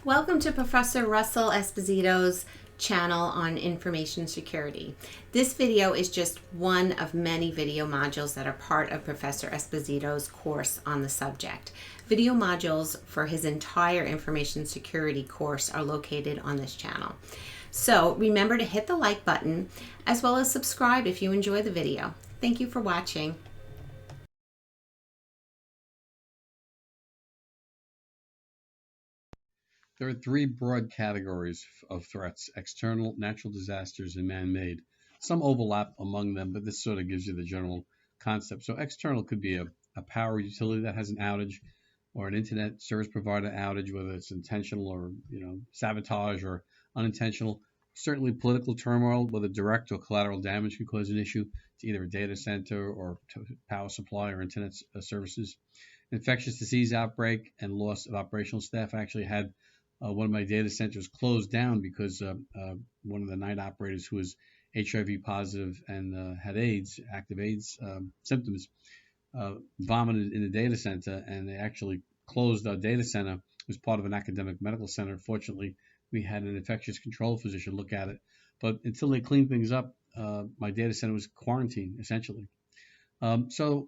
Welcome to Professor Russell Esposito's channel on information security. This video is just one of many video modules that are part of Professor Esposito's course on the subject. Video modules for his entire information security course are located on this channel. So remember to hit the like button as well as subscribe if you enjoy the video. Thank you for watching. There are three broad categories of threats: external, natural disasters, and man-made. Some overlap among them, but this sort of gives you the general concept. So external could be a power utility that has an outage, or an internet service provider outage, whether it's intentional or sabotage or unintentional. Certainly political turmoil, whether direct or collateral damage, can cause an issue to either a data center or to power supply or internet services. Infectious disease outbreak and loss of operational staff. I actually had one of my data centers closed down because one of the night operators who was HIV positive and had AIDS, active AIDS symptoms, vomited in the data center, and they actually closed our data center. It was part of an academic medical center. Fortunately, we had an infectious control physician look at it, but until they cleaned things up, my data center was quarantined essentially. So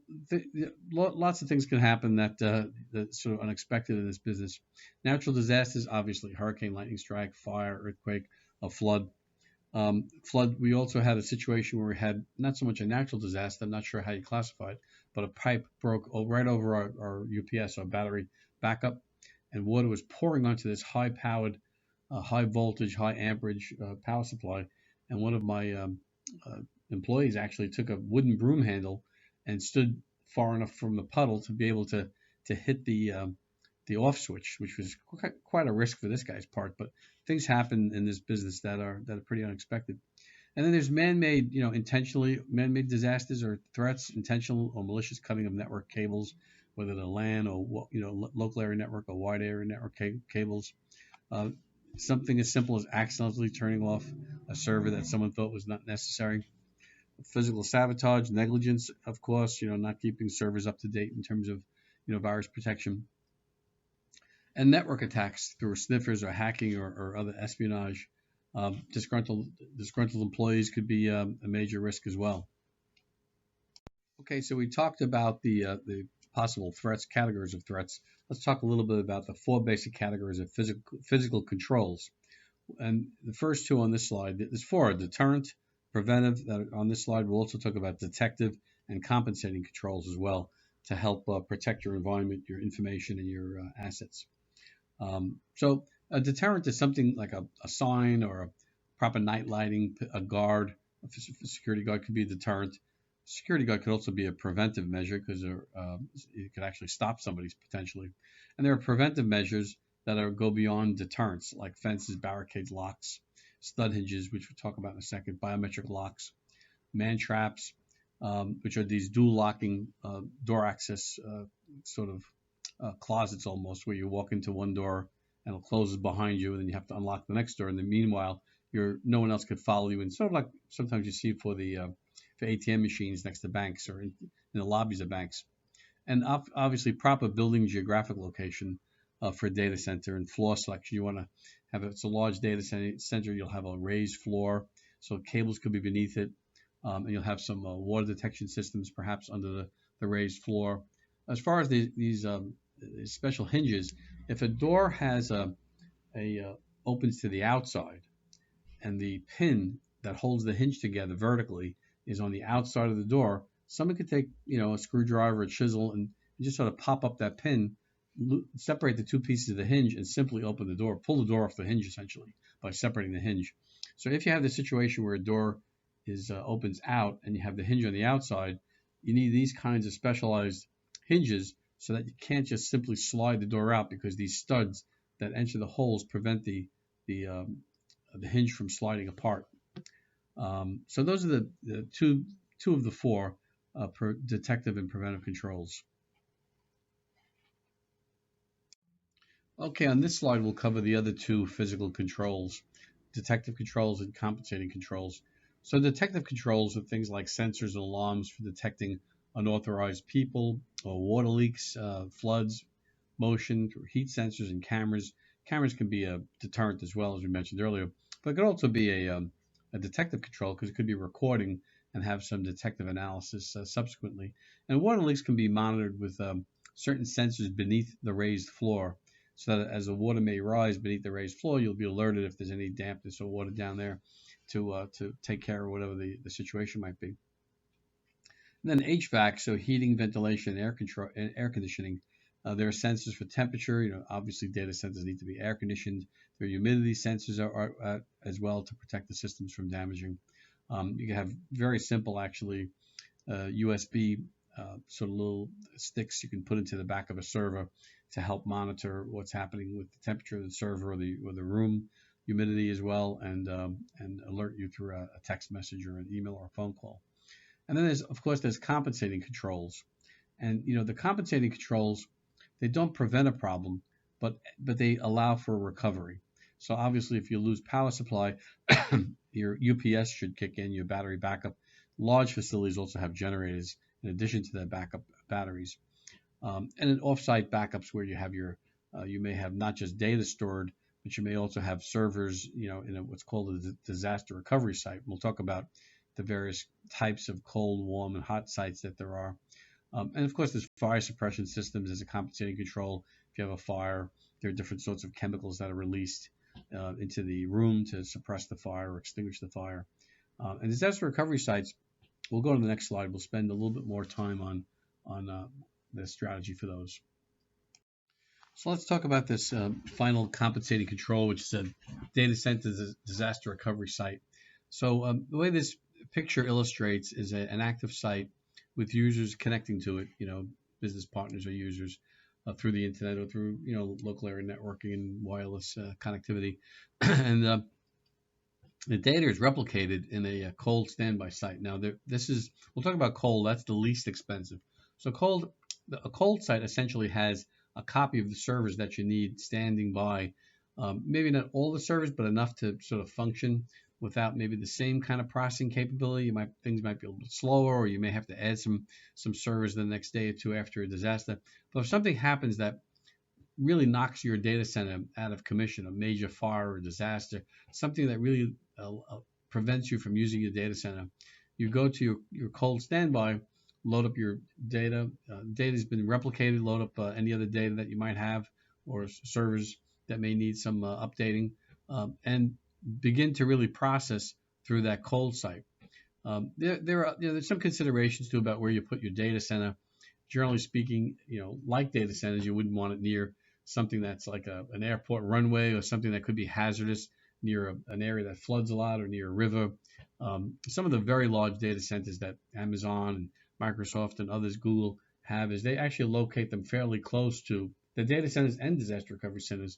lots of things can happen that's sort of unexpected in this business. Natural disasters, obviously, hurricane, lightning strike, fire, earthquake, a flood. Flood, we also had a situation where we had not so much a natural disaster, I'm not sure how you classify it, but a pipe broke right over our UPS, our battery backup, and water was pouring onto this high-powered, high voltage, high amperage power supply. And one of my employees actually took a wooden broom handle and stood far enough from the puddle to be able to hit the off switch, which was quite a risk for this guy's part. But things happen in this business that are pretty unexpected. And then there's man-made, intentionally man-made disasters or threats, intentional or malicious cutting of network cables, whether they're LAN or local area network or wide area network cables. Something as simple as accidentally turning off a server that someone thought was not necessary. Physical sabotage, negligence, of course, not keeping servers up to date in terms of, virus protection. And network attacks through sniffers or hacking or other espionage. Disgruntled employees could be a major risk as well. Okay, so we talked about the possible threats, categories of threats. Let's talk a little bit about the four basic categories of physical controls. And the first two on this slide, there's four: deterrent, preventive. That on this slide, we'll also talk about detective and compensating controls as well to help protect your environment, your information, and your assets. So a deterrent is something like a sign or a proper night lighting, a guard. A security guard could be a deterrent. Security guard could also be a preventive measure because it could actually stop somebody potentially. And there are preventive measures that go beyond deterrents, like fences, barricades, locks, stud hinges, which we'll talk about in a second, biometric locks, man traps, which are these dual locking door access sort of closets almost, where you walk into one door and it closes behind you, and then you have to unlock the next door. And then meanwhile, no one else could follow you. And sort of like sometimes you see for ATM machines next to banks or in the lobbies of banks. And obviously proper building geographic location for a data center and floor selection. You want to have it's a large data center. You'll have a raised floor, so cables could be beneath it, and you'll have some water detection systems perhaps under the raised floor. As far as these special hinges, if a door has opens to the outside, and the pin that holds the hinge together vertically is on the outside of the door, someone could take a screwdriver, a chisel, and just sort of pop up that pin, separate the two pieces of the hinge, and simply open the door, pull the door off the hinge essentially by separating the hinge. So if you have the situation where a door opens out and you have the hinge on the outside, you need these kinds of specialized hinges so that you can't just simply slide the door out, because these studs that enter the holes prevent the hinge from sliding apart. So those are the two of the four detective and preventive controls. Okay, on this slide we'll cover the other two physical controls, detective controls and compensating controls. So detective controls are things like sensors and alarms for detecting unauthorized people or water leaks, floods, motion, through heat sensors and cameras. Cameras can be a deterrent as well, as we mentioned earlier, but it could also be a detective control because it could be recording and have some detective analysis subsequently. And water leaks can be monitored with certain sensors beneath the raised floor, so that as the water may rise beneath the raised floor, you'll be alerted if there's any dampness or water down there to take care of whatever the situation might be. And then HVAC, so heating, ventilation, air control, and air conditioning. There are sensors for temperature. Obviously data centers need to be air conditioned. There are humidity sensors are as well to protect the systems from damaging. You can have very simple, actually, USB sort of little sticks you can put into the back of a server to help monitor what's happening with the temperature of the server or the room, humidity as well, and alert you through a text message or an email or a phone call. And then there's compensating controls. And the compensating controls, they don't prevent a problem, but they allow for recovery. So obviously if you lose power supply, your UPS should kick in, your battery backup. Large facilities also have generators in addition to their backup batteries. And in offsite backups where you have you may have not just data stored, but you may also have servers, in what's called a disaster recovery site. We'll talk about the various types of cold, warm, and hot sites that there are. And of course, there's fire suppression systems as a compensating control. If you have a fire, there are different sorts of chemicals that are released into the room to suppress the fire or extinguish the fire. And disaster recovery sites, we'll go to the next slide. We'll spend a little bit more time on the strategy for those. So let's talk about this final compensating control, which is a data center disaster recovery site. So the way this picture illustrates is an active site with users connecting to it, business partners or users through the internet or through, local area networking and wireless connectivity. And the data is replicated in a cold standby site. Now, we'll talk about cold. That's the least expensive. So a cold site essentially has a copy of the servers that you need standing by. Maybe not all the servers, but enough to sort of function without maybe the same kind of processing capability. Things might be a little bit slower, or you may have to add some servers the next day or two after a disaster. But if something happens that really knocks your data center out of commission, a major fire or disaster, something that really prevents you from using your data center, you go to your cold standby, load up your data. Data's been replicated, load up any other data that you might have or servers that may need some updating, and begin to really process through that cold site. There's some considerations too about where you put your data center. Generally speaking, like data centers, you wouldn't want it near something that's like an airport runway or something that could be hazardous near an area that floods a lot or near a river. Some of the very large data centers that Amazon and Microsoft and others, Google, have is they actually locate them fairly close to the data centers, and disaster recovery centers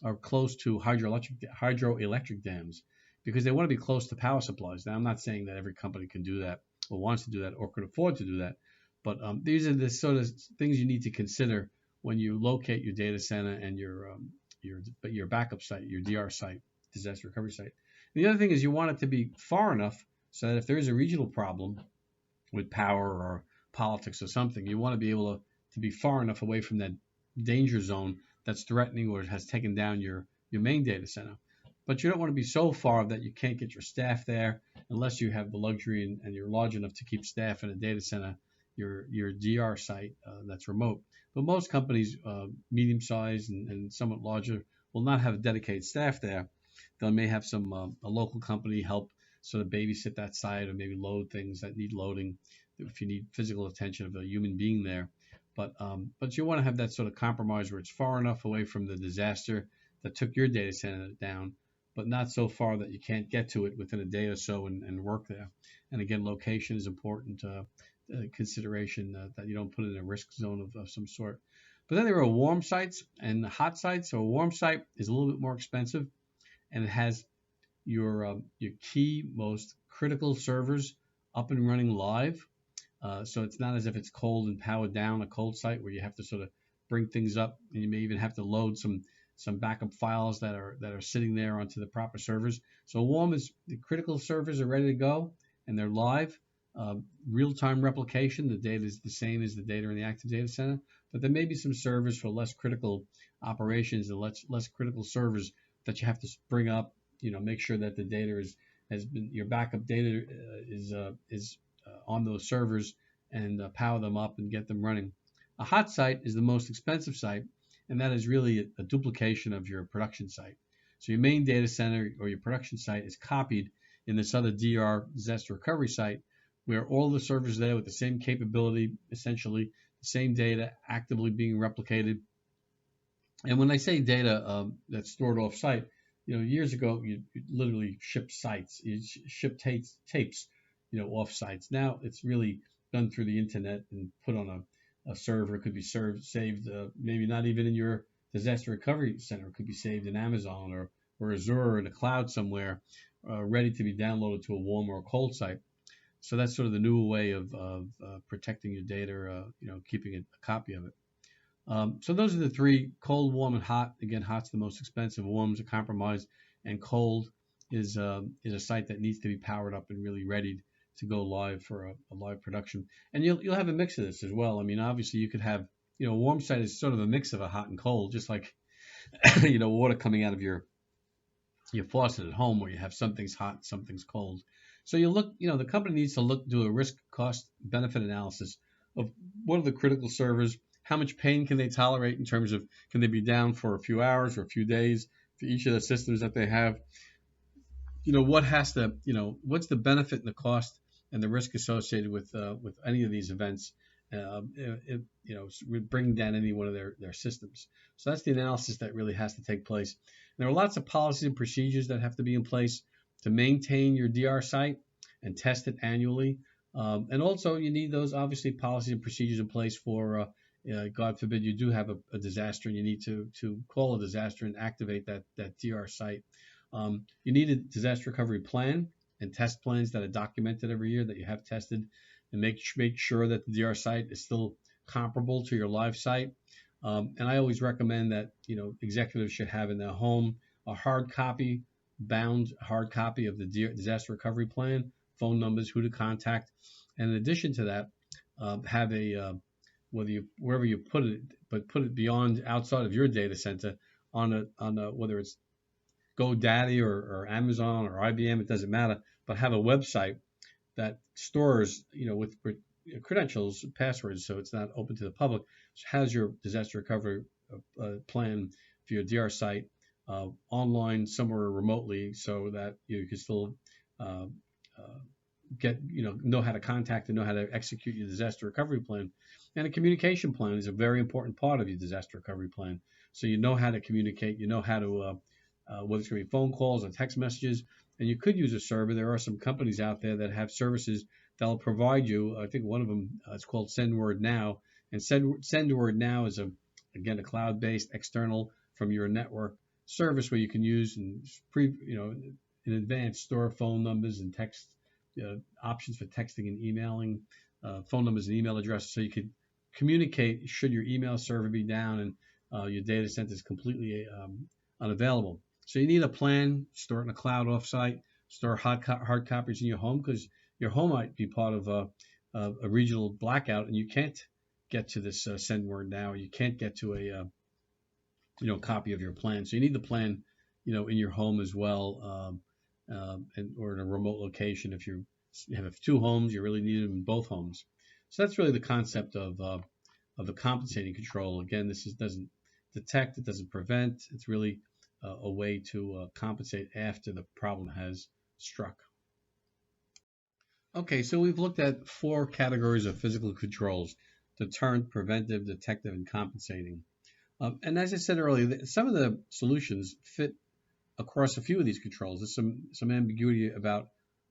are close to hydroelectric dams because they want to be close to power supplies. Now, I'm not saying that every company can do that or wants to do that or could afford to do that, but these are the sort of things you need to consider when you locate your data center and your backup site, your DR site, disaster recovery site. And the other thing is you want it to be far enough so that if there is a regional problem with power or politics or something, you want to be able to be far enough away from that danger zone that's threatening or has taken down your main data center. But you don't want to be so far that you can't get your staff there unless you have the luxury and you're large enough to keep staff in a data center, your DR site that's remote. But most companies, medium-sized and somewhat larger, will not have a dedicated staff there. They may have a local company help sort of babysit that site or maybe load things that need loading if you need physical attention of a human being there. But you want to have that sort of compromise where it's far enough away from the disaster that took your data center down, but not so far that you can't get to it within a day or so and work there. And again, location is important consideration that you don't put it in a risk zone of some sort. But then there are warm sites and hot sites. So a warm site is a little bit more expensive, and it has your key, most critical servers up and running live. So it's not as if it's cold and powered down, a cold site where you have to sort of bring things up, and you may even have to load some backup files that are sitting there onto the proper servers. So warm is the critical servers are ready to go and they're live. real-time replication. The data is the same as the data in the active data center, but there may be some servers for less critical operations and less critical servers that you have to bring up. Make sure that the data has been, your backup data is on those servers, and power them up and get them running. A hot site is the most expensive site, and that is really a duplication of your production site. So your main data center or your production site is copied in this other DR, disaster recovery site, where all the servers there with the same capability, essentially the same data actively being replicated. And when I say data that's stored off-site, years ago you literally shipped sites, you shipped tapes, off-sites. Now it's really done through the internet and put on a server. It could be saved, maybe not even in your disaster recovery center. It could be saved in Amazon or Azure or in a cloud somewhere, ready to be downloaded to a warm or a cold site. So that's sort of the new way of protecting your data, keeping a copy of it. So those are the three: cold, warm, and hot. Again, hot's the most expensive, warm's a compromise, and cold is a site that needs to be powered up and really ready to go live for a live production. And you'll have a mix of this as well. I mean, obviously you could have, a warm site is sort of a mix of a hot and cold, just like water coming out of your faucet at home, where you have something's hot, something's cold. So you look, the company needs to do a risk cost benefit analysis of what are the critical servers, how much pain can they tolerate in terms of, can they be down for a few hours or a few days for each of the systems that they have? What's the benefit and the cost and the risk associated with any of these events, bringing down any one of their systems. So that's the analysis that really has to take place. And there are lots of policies and procedures that have to be in place to maintain your DR site and test it annually. And also you need those, obviously, policies and procedures in place for, God forbid you do have a disaster and you need to call a disaster and activate that DR site. You need a disaster recovery plan and test plans that are documented every year that you have tested, and make sure that the DR site is still comparable to your live site. And I always recommend that executives should have in their home a bound hard copy of the disaster recovery plan, phone numbers, who to contact, and in addition to that, have a wherever you put it, but put it outside of your data center on a whether it's GoDaddy or Amazon or IBM, it doesn't matter, but have a website that stores, with credentials, passwords, so it's not open to the public, has your disaster recovery plan for your DR site online somewhere remotely, so that you can still know how to contact and know how to execute your disaster recovery plan. And a communication plan is a very important part of your disaster recovery plan. So you know how to communicate, you know how to whether it's going to be phone calls or text messages. And you could use a server. There are some companies out there that have services that will provide you. I think one of them is called SendWordNow. And SendWordNow is a cloud-based external from your network service where you can use and in advance store phone numbers and text options for texting and emailing, phone numbers and email addresses, so you could communicate should your email server be down and your data center is completely unavailable. So you need a plan, store it in a cloud offsite, store hard copies in your home, because your home might be part of a regional blackout and you can't get to this SendWordNow. You can't get to a copy of your plan. So you need the plan, in your home as well, or in a remote location. If you have two homes, you really need them in both homes. So that's really the concept of the compensating control. Again, this doesn't detect, it doesn't prevent. It's really a way to compensate after the problem has struck. Okay, so we've looked at 4 categories of physical controls: deterrent, preventive, detective, and compensating. And as I said earlier, some of the solutions fit across a few of these controls. There's some ambiguity about,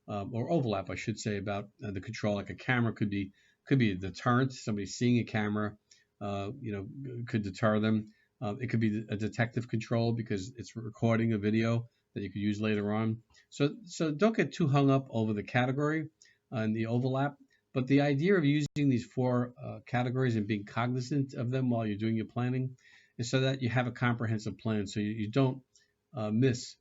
or overlap, I should say, about the control. Like a camera could be a deterrent. Somebody seeing a camera, could deter them. It could be a detective control because it's recording a video that you could use later on. So don't get too hung up over the category and the overlap. But the idea of using these 4 categories and being cognizant of them while you're doing your planning is so that you have a comprehensive plan, so you don't miss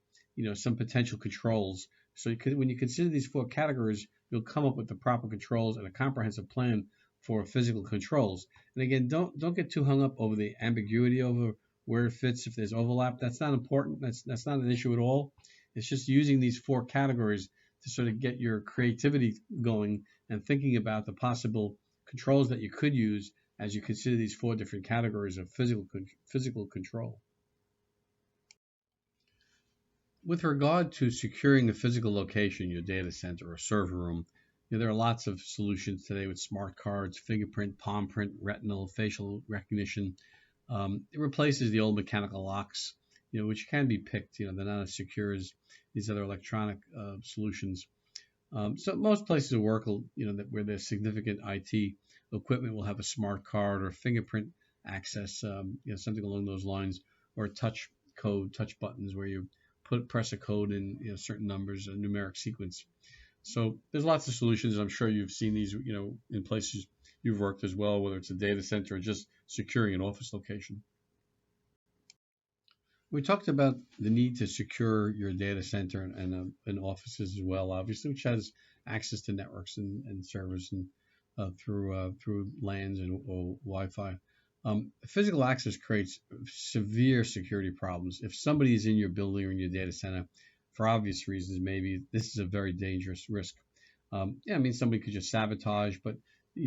some potential controls. So when you consider these 4 categories, you'll come up with the proper controls and a comprehensive plan for physical controls. And again, don't get too hung up over the ambiguity over where it fits. If there's overlap, that's not important. That's not an issue at all. It's just using these four categories to sort of get your creativity going and thinking about the possible controls that you could use as you consider these four different categories of physical control. With regard to securing a physical location, your data center or server room, there are lots of solutions today with smart cards, fingerprint, palm print, retinal, facial recognition. It replaces the old mechanical locks, which can be picked. They're not as secure as these other electronic solutions. So most places of work, where there's significant IT equipment, will have a smart card or fingerprint access, something along those lines, or touch buttons where you press a code in certain numbers, a numeric sequence. So there's lots of solutions. I'm sure you've seen these, in places you've worked as well, whether it's a data center or just securing an office location. We talked about the need to secure your data center and offices as well, obviously, which has access to networks and servers and through LANs or Wi-Fi. Physical access creates severe security problems. If somebody is in your building or in your data center, for obvious reasons, maybe this is a very dangerous risk. Somebody could just sabotage, but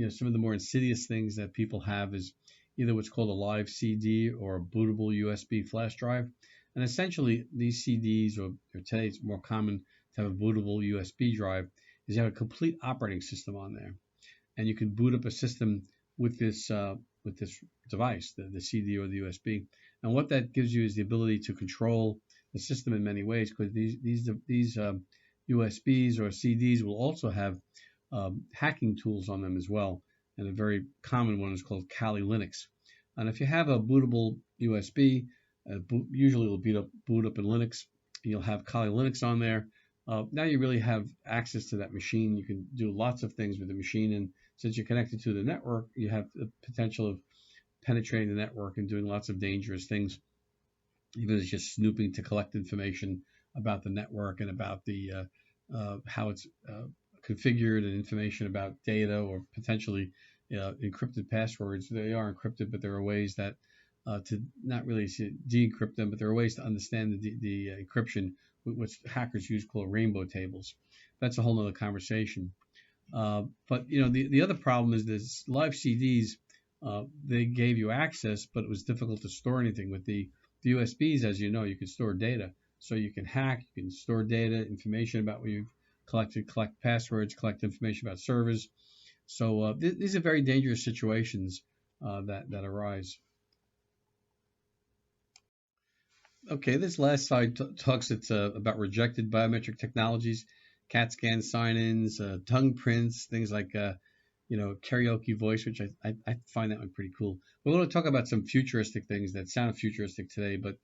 some of the more insidious things that people have is either what's called a live CD or a bootable USB flash drive. And essentially, these CDs, or today it's more common to have a bootable USB drive, is you have a complete operating system on there. And you can boot up a system with this device, the CD or the USB. And what that gives you is the ability to control the system in many ways, because these USBs or CDs will also have hacking tools on them as well. And a very common one is called Kali Linux. And if you have a bootable USB, usually it'll boot up in Linux. You'll have Kali Linux on there. Now you really have access to that machine. You can do lots of things with the machine, and since you're connected to the network, you have the potential of penetrating the network and doing lots of dangerous things, even as just snooping to collect information about the network and about the how it's configured, and information about data, or potentially encrypted passwords. They are encrypted, but there are ways that to not really de-encrypt them, but there are ways to understand the encryption, what hackers use called rainbow tables. That's a whole other conversation. But the other problem is this live CDs. They gave you access, but it was difficult to store anything. With the USBs, as you know, you can store data. So you can hack, you can store data, information about what you've collected, collect passwords, collect information about servers. So these are very dangerous situations that arise. Okay, this last slide talks about rejected biometric technologies, CAT scan sign-ins, tongue prints, things like karaoke voice, which I find that one pretty cool. We're going to talk about some futuristic things that sound futuristic today, but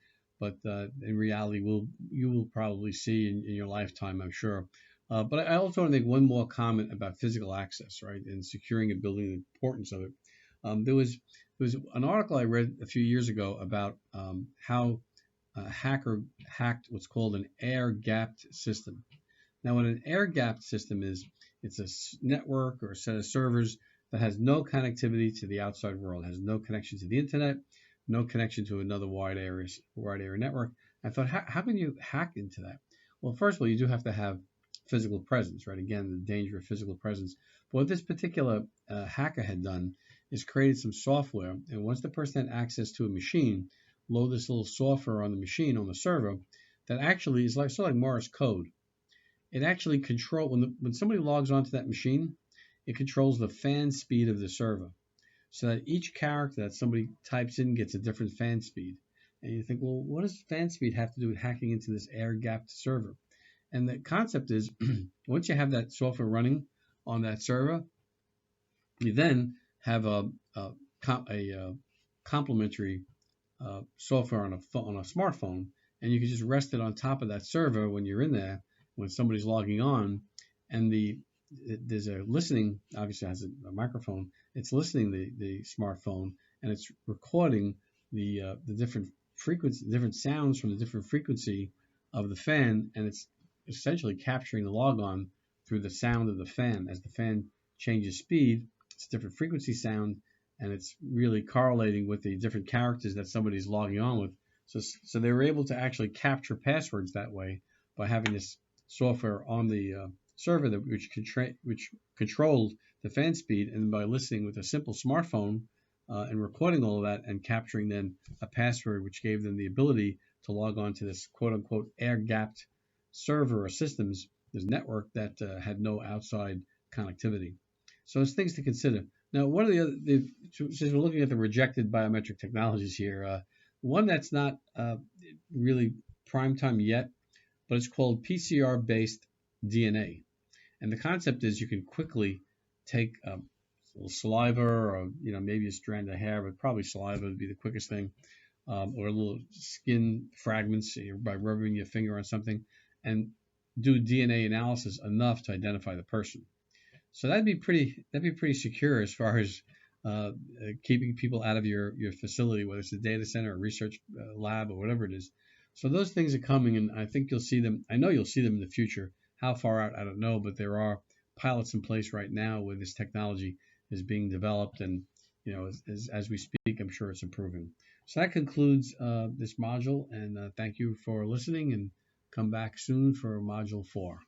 in reality, you will probably see in your lifetime, I'm sure. But I also want to make one more comment about physical access, right, and securing a building, the importance of it. There was an article I read a few years ago about how a hacker hacked what's called an air-gapped system. Now, what an air-gapped system is, it's a network or a set of servers that has no connectivity to the outside world, has no connection to the internet, no connection to another wide area network. I thought, how can you hack into that? Well, first of all, you do have to have physical presence, right? Again, the danger of physical presence. But what this particular hacker had done is created some software, and once the person had access to a machine, load this little software on the machine, on the server, that actually is sort of like Morse code. It actually controls, when somebody logs onto that machine, it controls the fan speed of the server, so that each character that somebody types in gets a different fan speed. And you think, well, what does fan speed have to do with hacking into this air-gapped server? And the concept is, once you have that software running on that server, you then have a complementary software on a smartphone, and you can just rest it on top of that server when you're in there, when somebody's logging on, and there's a listening, obviously it has a microphone, it's listening the smartphone, and it's recording the different frequency, different sounds from the different frequency of the fan, and it's essentially capturing the logon through the sound of the fan. As the fan changes speed, it's a different frequency sound, and it's really correlating with the different characters that somebody's logging on with. So they were able to actually capture passwords that way by having this software on the server which controlled the fan speed, and by listening with a simple smartphone and recording all of that and capturing then a password which gave them the ability to log on to this quote-unquote air-gapped server or systems, this network that had no outside connectivity. So it's things to consider. Now, one of the other, since we're looking at the rejected biometric technologies here, one that's not really prime time yet, but it's called PCR-based DNA. And the concept is you can quickly take a little saliva, or maybe a strand of hair, but probably saliva would be the quickest thing, or little skin fragments by rubbing your finger on something, and do DNA analysis enough to identify the person. So that'd be pretty secure as far as keeping people out of your facility, whether it's a data center, or research lab, or whatever it is. So those things are coming, and I think you'll see them. I know you'll see them in the future. How far out, I don't know, but there are pilots in place right now where this technology is being developed, and as we speak, I'm sure it's improving. So that concludes this module, and thank you for listening, and come back soon for module 4.